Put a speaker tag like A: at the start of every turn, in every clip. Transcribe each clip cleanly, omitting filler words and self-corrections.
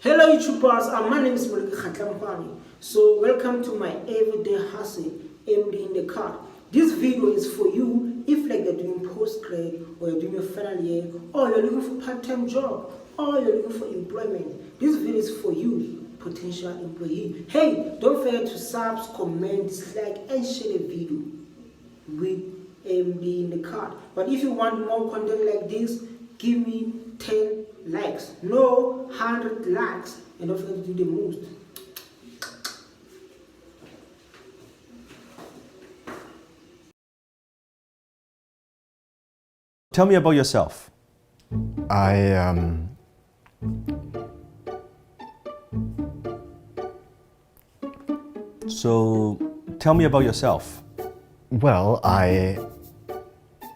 A: Hello YouTubers, my name is Malik Khatlamkwani. So welcome to my everyday hustle, MD in the car. This video is for you if like you're doing postgrad or you're doing your final year or you're looking for part-time job or you're looking for employment. This video is for you, potential employee. Hey, don't forget to subscribe, comment, dislike and share the video with MD in the card. But if you want more content like this, give me 10 likes, no 100 likes, and don't forget to do the most.
B: Tell me about yourself. So, tell me about yourself.
C: Well, I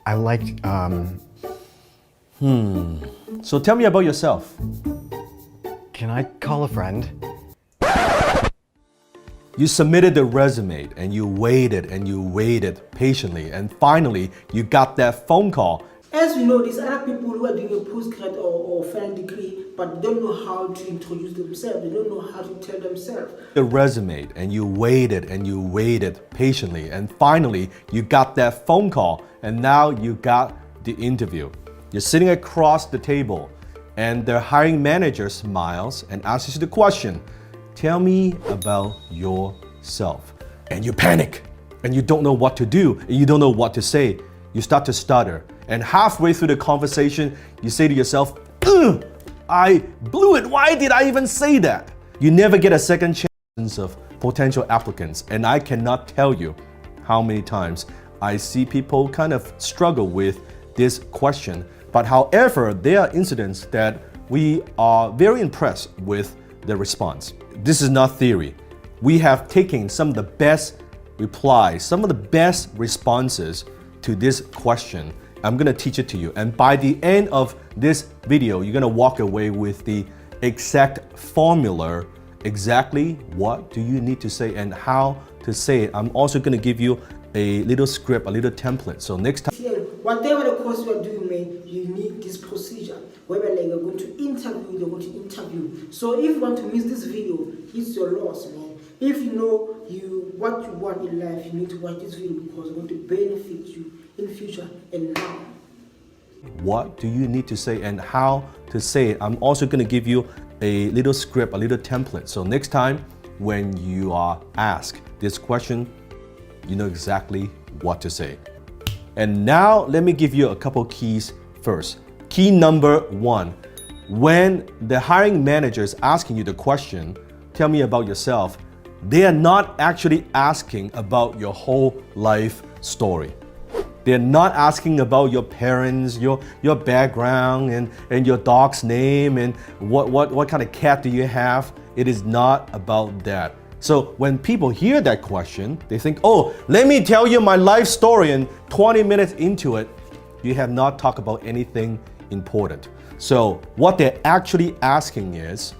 C: liked,
B: So tell me about yourself.
C: Can I call a friend?
B: You submitted the resume and you waited patiently and finally you got that phone call.
A: As we know, there's other people who are doing a postgrad or final degree, but don't know how to introduce themselves. They don't know how to tell themselves.
B: The resume and you waited patiently and finally you got that phone call and now you got the interview. You're sitting across the table and the hiring manager smiles and asks you the question, tell me about yourself. And you panic and you don't know what to do and you don't know what to say. You start to stutter and halfway through the conversation, you say to yourself, ugh, I blew it. Why did I even say that? You never get a second chance of potential applicants and I cannot tell you how many times I see people kind of struggle with this question. But however, there are incidents that we are very impressed with the response. This is not theory. We have taken some of the best replies, some of the best responses to this question. I'm gonna teach it to you. And by the end of this video, you're gonna walk away with the exact formula, exactly what do you need to say and how to say it. I'm also gonna give you a little script, a little template. So next time,
A: Whatever the course you are doing, man, you need this procedure. Whether like you're going to interview, you're going to interview. So if you want to miss this video, it's your loss, man. If you know what you want in life, you need to watch this video because it's going to benefit you in the future and now.
B: what do you need to say and how to say it? I'm also gonna give you a little script, a little template. So next time when you are asked this question, you know exactly what to say. And now let me give you a couple keys first. Key number one, when the hiring manager is asking you the question, tell me about yourself, they are not actually asking about your whole life story. They're not asking about your parents, your background and your dog's name and what kind of cat do you have. It is not about that. So when people hear that question, they think, oh, let me tell you my life story, and 20 minutes into it, you have not talked about anything important. So what they're actually asking is,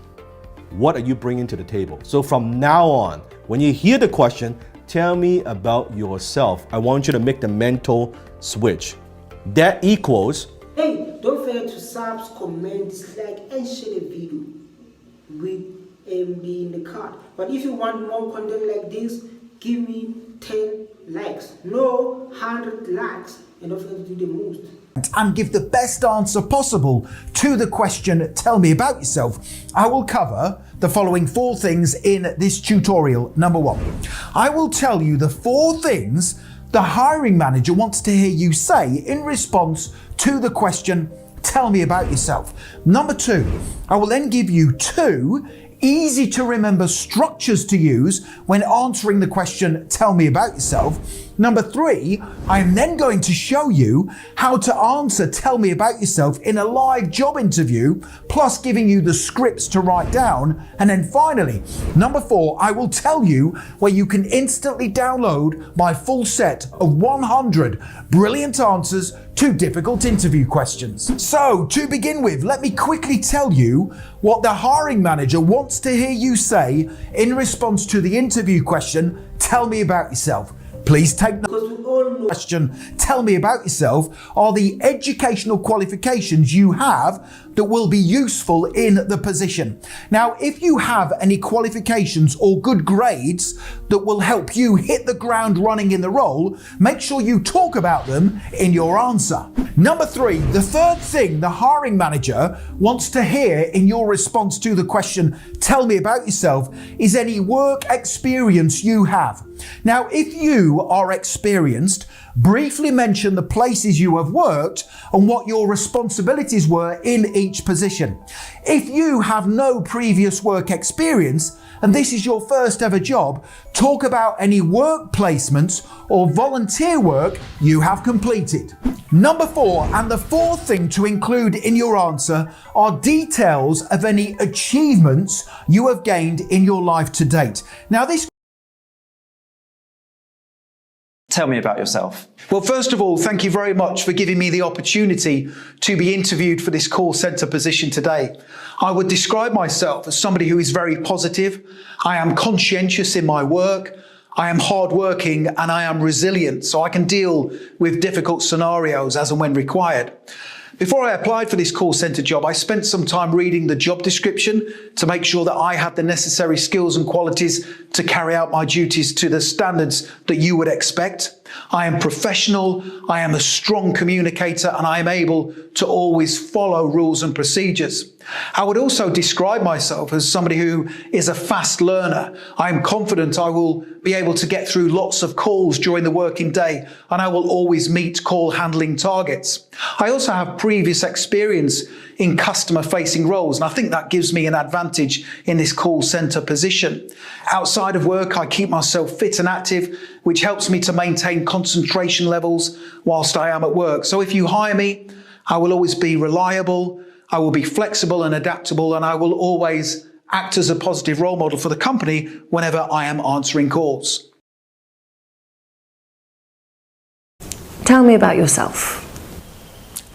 B: what are you bringing to the table? So from now on, when you hear the question, tell me about yourself, I want you to make the mental switch. That equals,
A: Hey, don't forget to subscribe, comment, dislike and share the video with MD in the card. But if you want more content like this, give me 10 likes, no 100 likes, and don't forget to do the most.
D: And give the best answer possible to the question, tell me about yourself. I will cover the following 4 things in this tutorial. Number 1, I will tell you the 4 things the hiring manager wants to hear you say in response to the question, tell me about yourself. Number 2, I will then give you 2 easy to remember structures to use when answering the question, tell me about yourself. Number 3, I am then going to show you how to answer tell me about yourself in a live job interview, plus giving you the scripts to write down. And then finally, number 4, I will tell you where you can instantly download my full set of 100 brilliant answers to difficult interview questions. So to begin with, let me quickly tell you what the hiring manager wants to hear you say in response to the interview question, tell me about yourself. Please take note.
A: Because we all all know.
D: Question, tell me about yourself, are the educational qualifications you have that will be useful in the position. Now, if you have any qualifications or good grades that will help you hit the ground running in the role, make sure you talk about them in your answer. Number 3, the third thing the hiring manager wants to hear in your response to the question, tell me about yourself, is any work experience you have. Now, if you are experienced, briefly mention the places you have worked and what your responsibilities were in each position. If you have no previous work experience and this is your first ever job, talk about any work placements or volunteer work you have completed. Number 4, and the fourth thing to include in your answer, are details of any achievements you have gained in your life to date. Now, this
E: Tell me about yourself.
D: Well, first of all, thank you very much for giving me the opportunity to be interviewed for this call centre position today. I would describe myself as somebody who is very positive. I am conscientious in my work. I am hardworking and I am resilient, so I can deal with difficult scenarios as and when required. Before I applied for this call centre job, I spent some time reading the job description to make sure that I had the necessary skills and qualities to carry out my duties to the standards that you would expect. I am professional, I am a strong communicator, and I am able to always follow rules and procedures. I would also describe myself as somebody who is a fast learner. I am confident I will be able to get through lots of calls during the working day, and I will always meet call handling targets. I also have previous experience in customer-facing roles, and I think that gives me an advantage in this call centre position. Outside of work, I keep myself fit and active, which helps me to maintain concentration levels whilst I am at work. So if you hire me, I will always be reliable, I will be flexible and adaptable, and I will always act as a positive role model for the company whenever I am answering calls.
F: Tell me about yourself.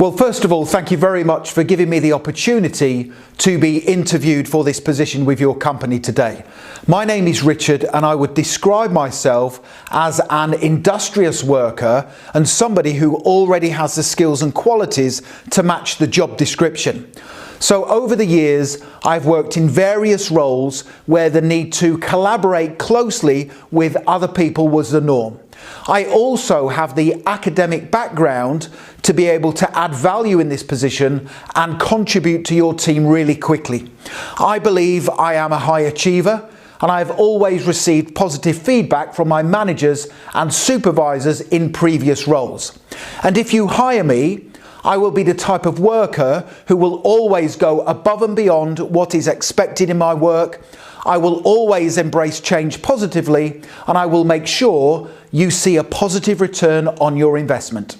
D: Well, first of all, thank you very much for giving me the opportunity to be interviewed for this position with your company today. My name is Richard, and I would describe myself as an industrious worker and somebody who already has the skills and qualities to match the job description. So over the years, I've worked in various roles where the need to collaborate closely with other people was the norm. I also have the academic background to be able to add value in this position and contribute to your team really quickly. I believe I am a high achiever, and I've always received positive feedback from my managers and supervisors in previous roles. And if you hire me, I will be the type of worker who will always go above and beyond what is expected in my work. I will always embrace change positively, and I will make sure you see a positive return on your investment.